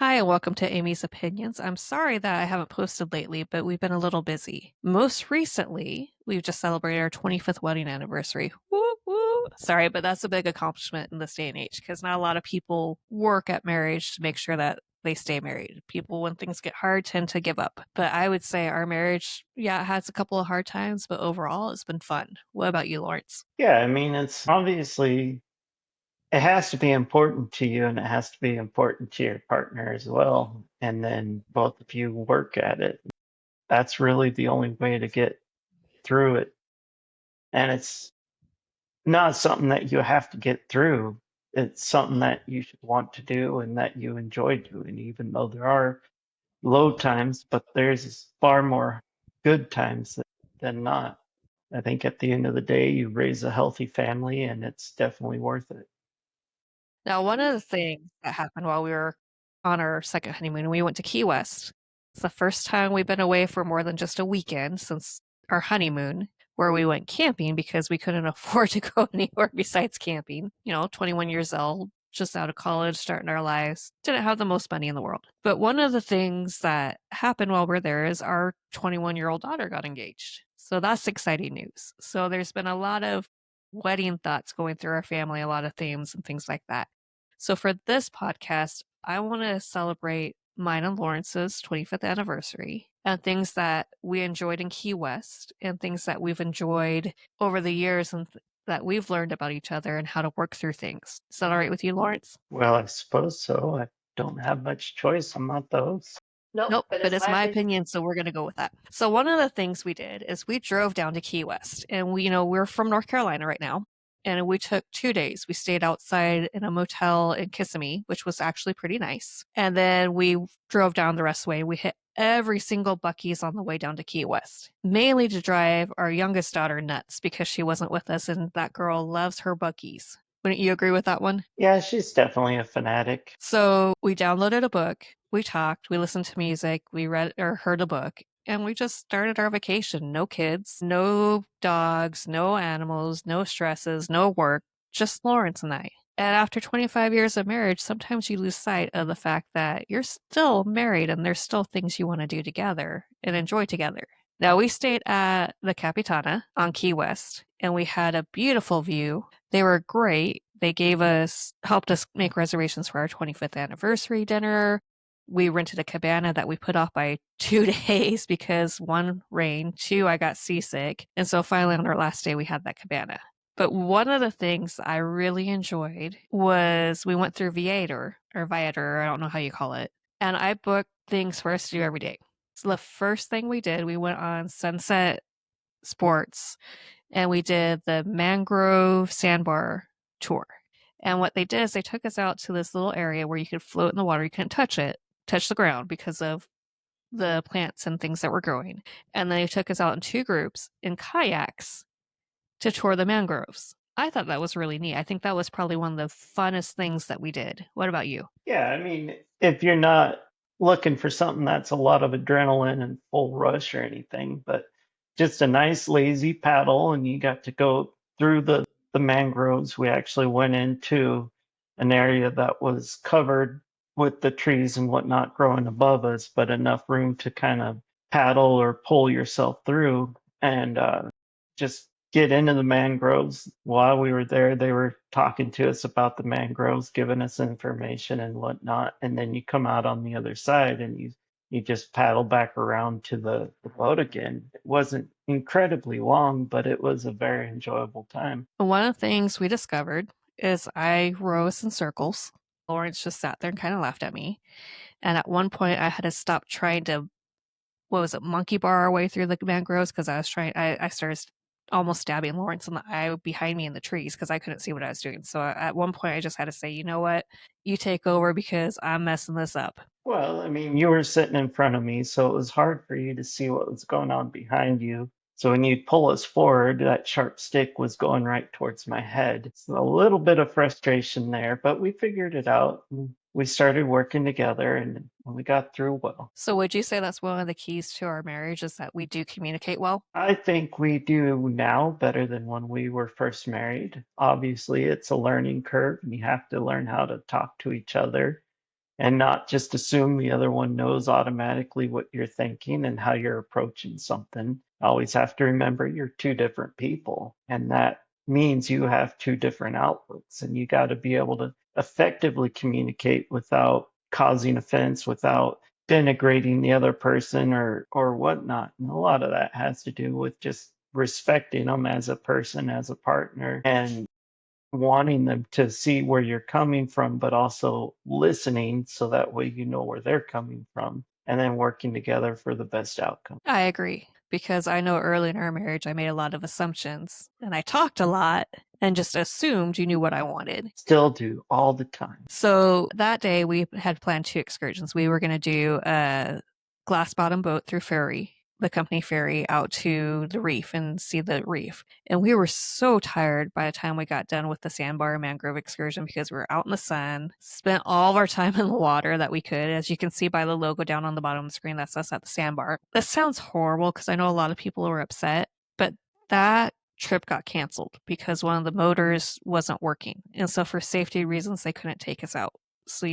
Hi, and welcome to Amy's Opinions. I'm sorry that I haven't posted lately, but we've been a little busy. Most recently, we've just celebrated our 25th wedding anniversary. Woo woo! Sorry, but that's a big accomplishment in this day and age because not a lot of people work at marriage to make sure that they stay married. People, when things get hard, tend to give up. But I would say our marriage, yeah, it has a couple of hard times, but overall, it's been fun. What about you, Lawrence? Yeah, I mean, it's obviously it has to be important to you and it has to be important to your partner as well. And then both of you work at it. That's really the only way to get through it. And it's not something that you have to get through. It's something that you should want to do and that you enjoy doing, even though there are low times, but there's far more good times than not. I think at the end of the day, you raise a healthy family and it's definitely worth it. Now, one of the things that happened while we were on our second honeymoon, we went to Key West. It's the first time we've been away for more than just a weekend since our honeymoon, where we went camping because we couldn't afford to go anywhere besides camping. 21 years old, just out of college, starting our lives, didn't have the most money in the world. But one of the things that happened while we're there is our 21-year-old daughter got engaged. So that's exciting news. So there's been a lot of wedding thoughts going through our family, a lot of themes and things like that. So for this podcast, I want to celebrate mine and Lawrence's 25th anniversary and things that we enjoyed in Key West and things that we've enjoyed over the years and that we've learned about each other and how to work through things. Is that all right with you, Lawrence? Well, I suppose so. I don't have much choice. I'm not those. Nope, but it's my opinion, so we're going to go with that. So one of the things we did is we drove down to Key West, and we're from North Carolina right now, and we took 2 days. We stayed outside in a motel in Kissimmee, which was actually pretty nice, and then we drove down the rest of the way. We hit every single Buc-ee's on the way down to Key West, mainly to drive our youngest daughter nuts because she wasn't with us, and that girl loves her Buc-ee's. Wouldn't you agree with that one? Yeah, she's definitely a fanatic. So we downloaded a book, we talked, we listened to music, we read or heard a book, and we just started our vacation. No kids, no dogs, no animals, no stresses, no work, just Lawrence and I. And after 25 years of marriage, sometimes you lose sight of the fact that you're still married and there's still things you want to do together and enjoy together. Now, we stayed at the Capitana on Key West and we had a beautiful view. They were great. They helped us make reservations for our 25th anniversary dinner. We rented a cabana that we put off by 2 days because one, rain, two, I got seasick. And so finally on our last day, we had that cabana. But one of the things I really enjoyed was we went through Viator, I don't know how you call it. And I booked things for us to do every day. So the first thing we did, we went on Sunset Sports and we did the Mangrove Sandbar tour. And what they did is they took us out to this little area where you could float in the water. You couldn't touch the ground because of the plants and things that were growing. And then they took us out in two groups in kayaks to tour the mangroves. I thought that was really neat. I think that was probably one of the funnest things that we did. What about you? Yeah, I mean, if you're not looking for something that's a lot of adrenaline and full rush or anything, but just a nice lazy paddle and you got to go through the mangroves. We actually went into an area that was covered with the trees and whatnot growing above us, but enough room to kind of paddle or pull yourself through and just get into the mangroves. While we were there, they were talking to us about the mangroves, giving us information and whatnot. And then you come out on the other side and you just paddle back around to the boat again. It wasn't incredibly long, but it was a very enjoyable time. One of the things we discovered is I rose in circles. Lawrence just sat there and kind of laughed at me. And at one point, I had to stop trying to, what was it, monkey bar our way through the mangroves because I started almost stabbing Lawrence in the eye behind me in the trees because I couldn't see what I was doing. So at one point, I just had to say, you know what? You take over because I'm messing this up. Well, I mean, you were sitting in front of me, so it was hard for you to see what was going on behind you. So when you'd pull us forward, that sharp stick was going right towards my head. So a little bit of frustration there, but we figured it out. We started working together and we got through well. So would you say that's one of the keys to our marriage is that we do communicate well? I think we do now better than when we were first married. Obviously, it's a learning curve and you have to learn how to talk to each other and not just assume the other one knows automatically what you're thinking and how you're approaching something. Always have to remember you're two different people, and that means you have two different outlooks, and you got to be able to effectively communicate without causing offense, without denigrating the other person or whatnot. And a lot of that has to do with just respecting them as a person, as a partner, and wanting them to see where you're coming from, but also listening so that way you know where they're coming from, and then working together for the best outcome. I agree because I know early in our marriage I made a lot of assumptions and I talked a lot and just assumed you knew what I wanted. Still do all the time. So that day we had planned 2 excursions. We were going to do a glass bottom boat through ferry, the company ferry, out to the reef and see the reef. And we were so tired by the time we got done with the sandbar and mangrove excursion because we were out in the sun, spent all of our time in the water that we could. As you can see by the logo down on the bottom of the screen, that's us at the sandbar. This sounds horrible because I know a lot of people were upset, but that trip got canceled because one of the motors wasn't working. And so for safety reasons, they couldn't take us out. So,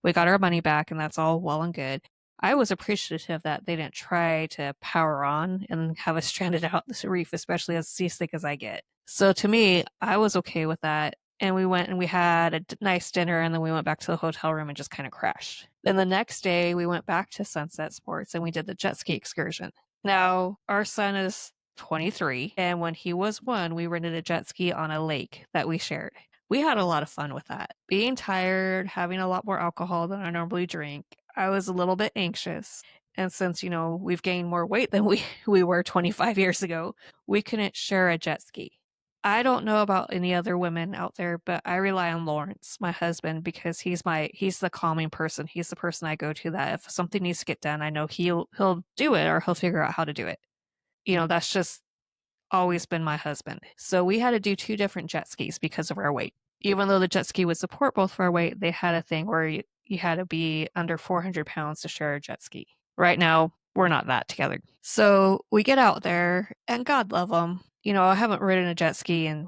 we got our money back and that's all well and good. I was appreciative that they didn't try to power on and have us stranded out this reef, especially as seasick as I get. So to me, I was okay with that. And we went and we had a nice dinner and then we went back to the hotel room and just kind of crashed. Then the next day we went back to Sunset Sports and we did the jet ski excursion. Now, our son is 23, and when he was 1, we rented a jet ski on a lake that we shared. We had a lot of fun with that. Being tired, having a lot more alcohol than I normally drink, I was a little bit anxious. And since, we've gained more weight than we were 25 years ago, we couldn't share a jet ski. I don't know about any other women out there, but I rely on Lawrence, my husband, because he's the calming person. He's the person I go to that if something needs to get done, I know he'll do it or he'll figure out how to do it. That's just always been my husband. So we had to do 2 different jet skis because of our weight. Even though the jet ski would support both of our weight, they had a thing where you had to be under 400 pounds to share a jet ski. Right now, we're not that together. So we get out there, and God love him. I haven't ridden a jet ski in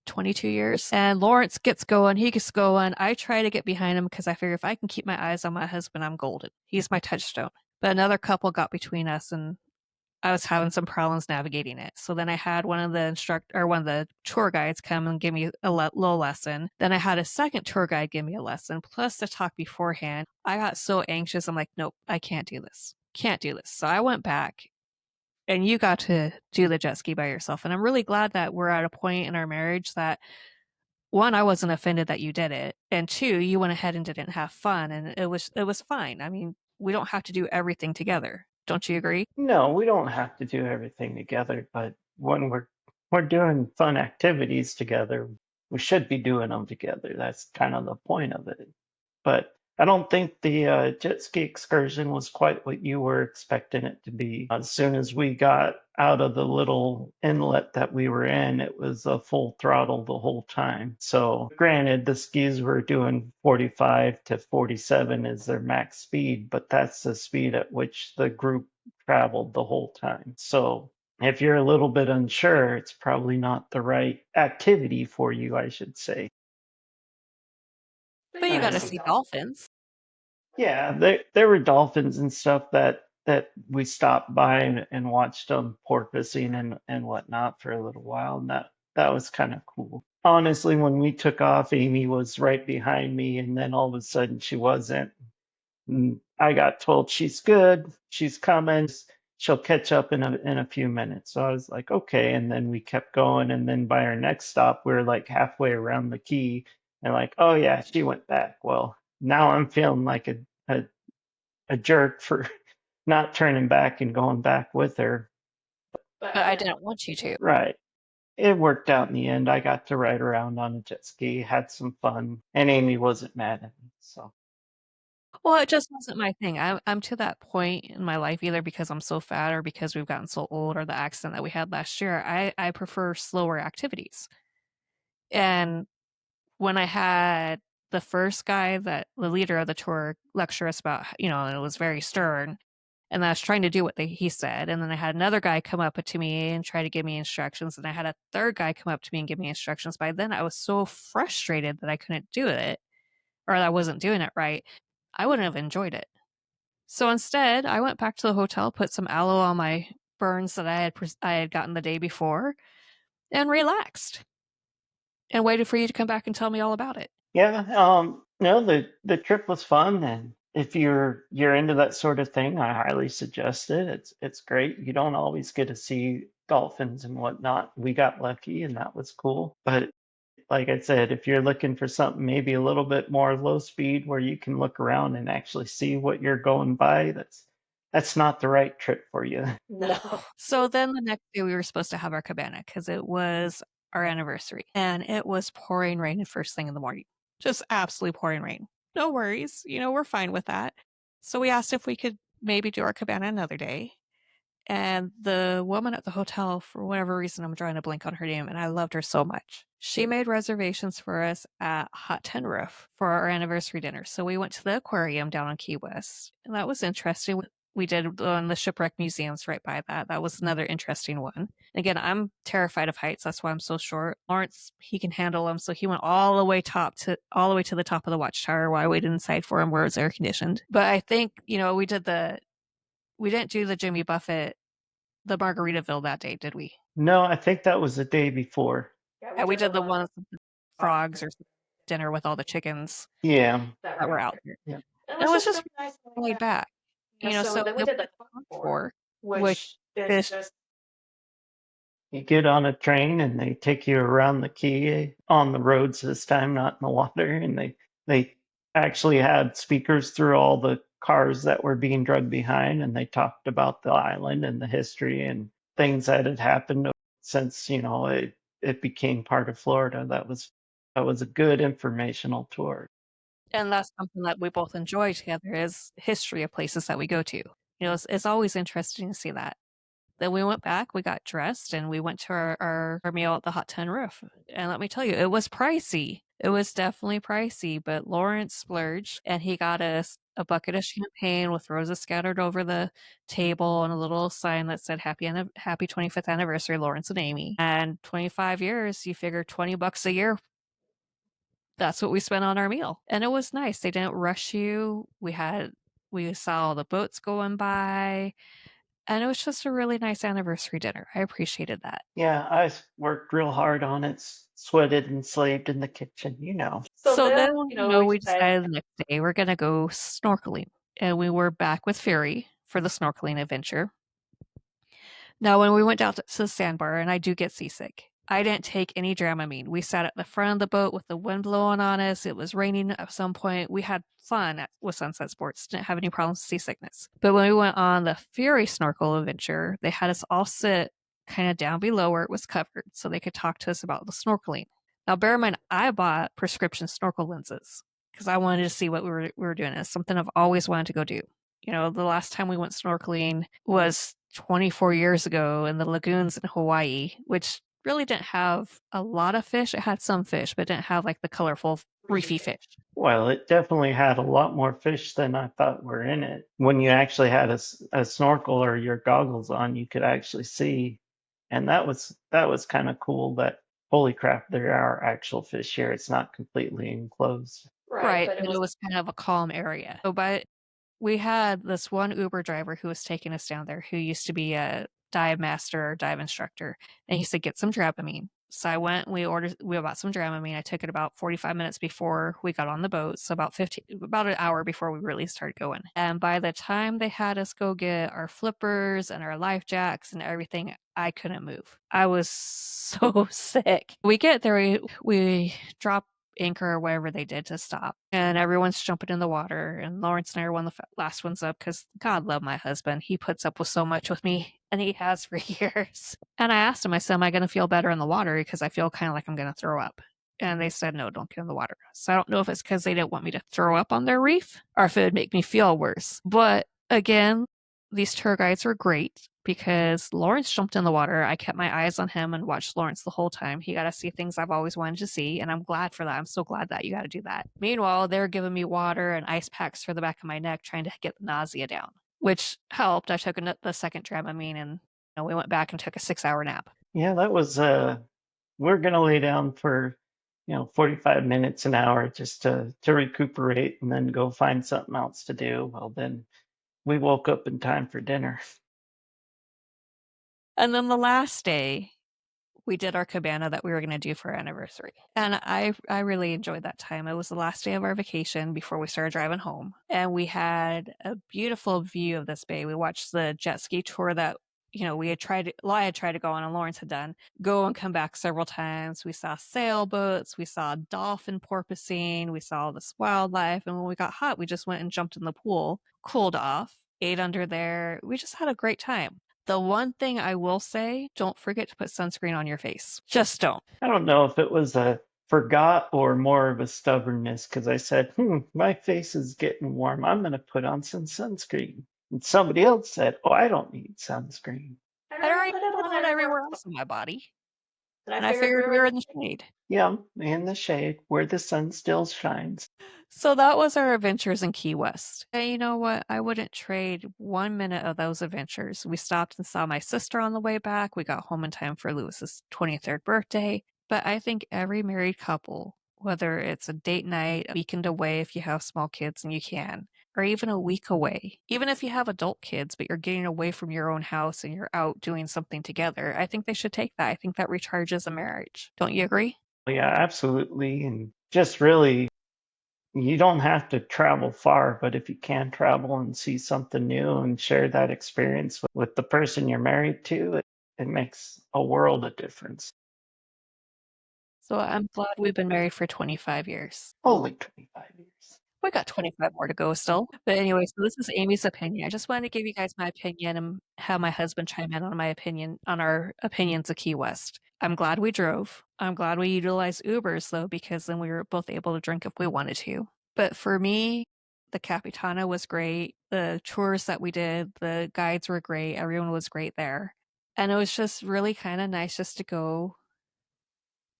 22 years. And Lawrence gets going, he gets going. I try to get behind him because I figure if I can keep my eyes on my husband, I'm golden. He's my touchstone. But another couple got between us, and I was having some problems navigating it. So then I had one of the tour guides come and give me a little lesson. Then I had a second tour guide give me a lesson, plus the talk beforehand. I got so anxious. I'm like, nope, I can't do this. Can't do this. So I went back and you got to do the jet ski by yourself. And I'm really glad that we're at a point in our marriage that, one, I wasn't offended that you did it. And two, you went ahead and didn't have fun. And it was fine. I mean, we don't have to do everything together. Don't you agree? No, we don't have to do everything together, but when we're doing fun activities together, we should be doing them together. That's kind of the point of it. But I don't think the jet ski excursion was quite what you were expecting it to be. As soon as we got out of the little inlet that we were in, it was a full throttle the whole time. So, granted, the skis were doing 45 to 47 is their max speed, but that's the speed at which the group traveled the whole time. So, if you're a little bit unsure, it's probably not the right activity for you, I should say. But you got to see dolphins. Yeah, there were dolphins and stuff that we stopped by and watched them porpoising and whatnot for a little while, and that was kind of cool. Honestly, when we took off, Amy was right behind me, and then all of a sudden she wasn't. And I got told she's good, she's coming, she'll catch up in a few minutes. So I was like, okay, and then we kept going, and then by our next stop, we were like halfway around the key, and like, oh yeah, she went back. Well, now I'm feeling like a, a jerk for not turning back and going back with her. But I didn't want you to. Right. It worked out in the end. I got to ride around on a jet ski, had some fun, and Amy wasn't mad at me. So, Well, it just wasn't my thing. I'm to that point in my life either because I'm so fat or because we've gotten so old or the accident that we had last year. I prefer slower activities. And when I had the first guy that the leader of the tour lecture us about, and it was very stern, and I was trying to do what he said. And then I had another guy come up to me and try to give me instructions. And I had a third guy come up to me and give me instructions. By then, I was so frustrated that I couldn't do it or that I wasn't doing it right. I wouldn't have enjoyed it. So instead, I went back to the hotel, put some aloe on my burns that I had gotten the day before, and relaxed, and waited for you to come back and tell me all about it. Yeah, no, the trip was fun, and if you're into that sort of thing, I highly suggest it. It's great. You don't always get to see dolphins and whatnot. We got lucky, and that was cool. But like I said, if you're looking for something maybe a little bit more low speed where you can look around and actually see what you're going by, that's not the right trip for you. No. So then the next day we were supposed to have our cabana because it was our anniversary, and it was pouring rain first thing in the morning. Just absolutely pouring rain. No worries, we're fine with that. So we asked if we could maybe do our cabana another day. And the woman at the hotel, for whatever reason, I'm drawing a blank on her name, and I loved her so much. She made reservations for us at Hot Tin Roof for our anniversary dinner. So we went to the aquarium down on Key West, and that was interesting. We did on the shipwreck museums right by that. That was another interesting one. Again, I'm terrified of heights. That's why I'm so short. Lawrence, he can handle them, so he went all the way to the top of the watchtower while I waited inside for him where it was air conditioned. But I think we didn't do the Jimmy Buffett the Margaritaville that day, did we? No, I think that was the day before. Yeah, Yeah, we we did the did the one one with the frogs or dinner with all the chickens Yeah, that that were were out out there. there. yeah. And it And it was was just just really nice and laid laid back. So So then we we did went the to Concord, Concord, which which is is just You get on a train and they take you around the key on the roads this time, not in the water, and they actually had speakers through all the cars that were being drugged behind, and they talked about the island and the history and things that had happened since, it became part of Florida. That was a good informational tour. and that's something that we both enjoy together is history of places that we go to. It's always interesting to see that. Then we went back, we got dressed, and we went to our meal at the Hot Tin Roof. And let me tell you, it was pricey. It was definitely pricey, but Lawrence splurged and he got us a bucket of champagne with roses scattered over the table and a little sign that said happy 25th anniversary, Lawrence and Amy. And 25 years, you figure $20 a year. That's what we spent on our meal. And it was nice. They didn't rush you. We saw all the boats going by. And it was just a really nice anniversary dinner. I appreciated that. Yeah, worked real hard on it, sweated and slaved in the kitchen. so So then, then, we we decided decided the next day we're gonna go snorkeling. And we were back with Fury for the snorkeling adventure. Now, when we went down to the sandbar, and I do get seasick, I didn't take any Dramamine. We sat at the front of the boat with the wind blowing on us. It was raining at some point. We had fun with Sunset Sports. Didn't have any problems with seasickness. But when we went on the Fury snorkel adventure, they had us all sit kind of down below where it was covered so they could talk to us about the snorkeling. Now, bear in mind, I bought prescription snorkel lenses because I wanted to see what we were doing. It's something I've always wanted to go do. The last time we went snorkeling was 24 years ago in the lagoons in Hawaii, which really didn't have a lot of fish. It had some fish, but didn't have like the colorful reefy fish. Well, it definitely had a lot more fish than I thought were in it. When you actually had a snorkel or your goggles on, you could actually see, and that was kind of cool. That holy crap, there are actual fish here. It's not completely enclosed. right, Right. but it And it was was kind of a calm area. But we had this one Uber driver who was taking us down there who used to be a dive master or dive instructor. And he said, get some Dramamine. So I went, we bought some Dramamine. I took it about 45 minutes before we got on the boat. So about an hour before we really started going. And by the time they had us go get our flippers and our life jacks and everything, I couldn't move. I was so sick. We get there, we drop anchor or whatever they did to stop. And everyone's jumping in the water. And Lawrence and I are one of the last ones up because God love my husband. He puts up with so much with me, and he has for years. And I asked him, I said, am I going to feel better in the water? Because I feel kind of like I'm going to throw up. And they said, no, don't get in the water. So I don't know if it's because they didn't want me to throw up on their reef or if it would make me feel worse. But again, these tour guides were great because Lawrence jumped in the water. I kept my eyes on him and watched Lawrence the whole time. He got to see things I've always wanted to see, and I'm glad for that. I'm so glad that you got to do that. Meanwhile, they're giving me water and ice packs for the back of my neck, trying to get the nausea down, which helped. I took the second Dramamine, and we went back and took a 6-hour nap. Yeah, that was we're gonna lay down for 45 minutes, an hour just to recuperate and then go find something else to do. Well, then we woke up in time for dinner. And then the last day, we did our cabana that we were gonna do for our anniversary. And I really enjoyed that time. It was the last day of our vacation before we started driving home, and we had a beautiful view of this bay. We watched the jet ski tour that, we had tried well, I had tried to go on and Lawrence had done, go and come back several times. We saw sailboats, we saw dolphin porpoising, we saw all this wildlife, and when we got hot, we just went and jumped in the pool, cooled off, ate under there. We just had a great time. The one thing I will say, don't forget to put sunscreen on your face. Just don't. I don't know if it was a forgot or more of a stubbornness because I said, my face is getting warm. I'm going to put on some sunscreen. And somebody else said, oh, I don't need sunscreen. I'd already put on it everywhere else on my body, and I figured we were in the shade. Yeah, in the shade where the sun still shines. So that was our adventures in Key West. And you know what? I wouldn't trade 1 minute of those adventures. We stopped and saw my sister on the way back. We got home in time for Lewis's 23rd birthday. But I think every married couple, whether it's a date night, a weekend away if you have small kids and you can, or even a week away, even if you have adult kids, but you're getting away from your own house and you're out doing something together, I think they should take that. I think that recharges a marriage. Don't you agree? Yeah, absolutely. And just really, you don't have to travel far, but if you can travel and see something new and share that experience with the person you're married to, it makes a world of difference. So I'm glad we've been married for 25 years. Only 25 years. We got 25 more to go still. But anyway, so this is Amy's opinion. I just wanted to give you guys my opinion and have my husband chime in on my opinion on our opinions of Key West. I'm glad we drove. I'm glad we utilized Ubers though, because then we were both able to drink if we wanted to. But for me, the Capitana was great. The tours that we did, the guides were great. Everyone was great there. And it was just really kind of nice just to go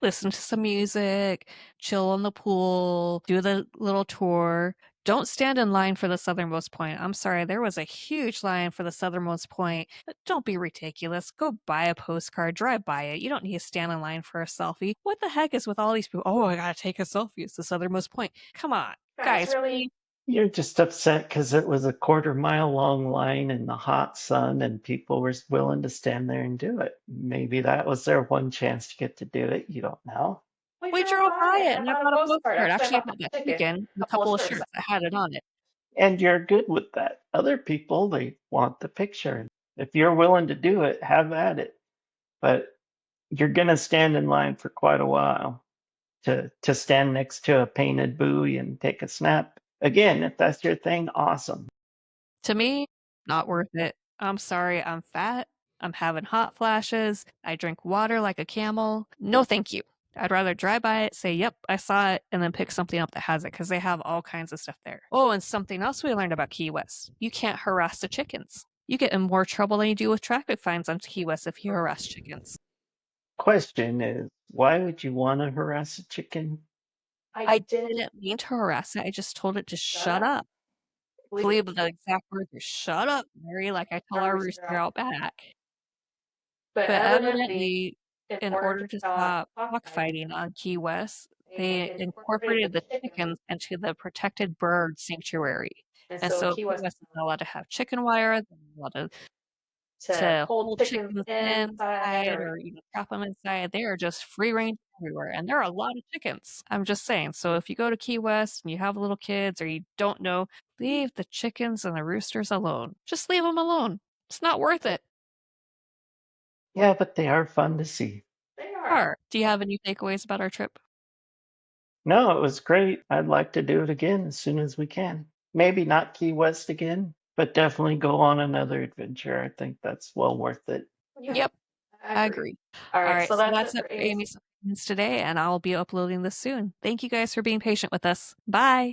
listen to some music, chill on the pool, do the little tour. Don't stand in line for the southernmost point. I'm sorry, there was a huge line for the southernmost point. But don't be ridiculous. Go buy a postcard, drive by it. You don't need to stand in line for a selfie. What the heck is with all these people? Oh, I gotta take a selfie. It's the southernmost point. Come on, guys. Really? You're just upset because it was a quarter-mile long line in the hot sun and people were willing to stand there and do it. Maybe that was their one chance to get to do it. You don't know. We drove by it and I bought a postcard. Actually, I bought that chicken, and a couple of shirts that had it on it. And you're good with that. Other people, they want the picture. If you're willing to do it, have at it. But you're going to stand in line for quite a while to stand next to a painted buoy and take a snap. Again, if that's your thing, awesome. To me, not worth it. I'm sorry, I'm fat. I'm having hot flashes. I drink water like a camel. No, thank you. I'd rather drive by it, say, yep, I saw it, and then pick something up that has it because they have all kinds of stuff there. Oh, and something else we learned about Key West, you can't harass the chickens. You get in more trouble than you do with traffic fines on Key West if you harass chickens. Question is, why would you want to harass a chicken? I didn't mean to harass it. I just told it to shut up. I believe the exact words are "Shut up, Mary," like I tell our rooster out back. But evidently, in order to stop cockfighting on Key West, they incorporated the chickens into the protected bird sanctuary. And so Key West is not allowed to have chicken wire, they're not allowed to hold chickens inside or even trap them inside. They are just free range everywhere, and there are a lot of chickens. I'm just saying. So if you go to Key West and you have little kids or you don't know, leave the chickens and the roosters alone. Just leave them alone. It's not worth it. Yeah, but they are fun to see. They are. Do you have any takeaways about our trip? No, it was great. I'd like to do it again as soon as we can. Maybe not Key West again, but definitely go on another adventure. I think that's well worth it. Yep, I agree. All right, so that's it for Amy's opinions today, and I'll be uploading this soon. Thank you guys for being patient with us. Bye.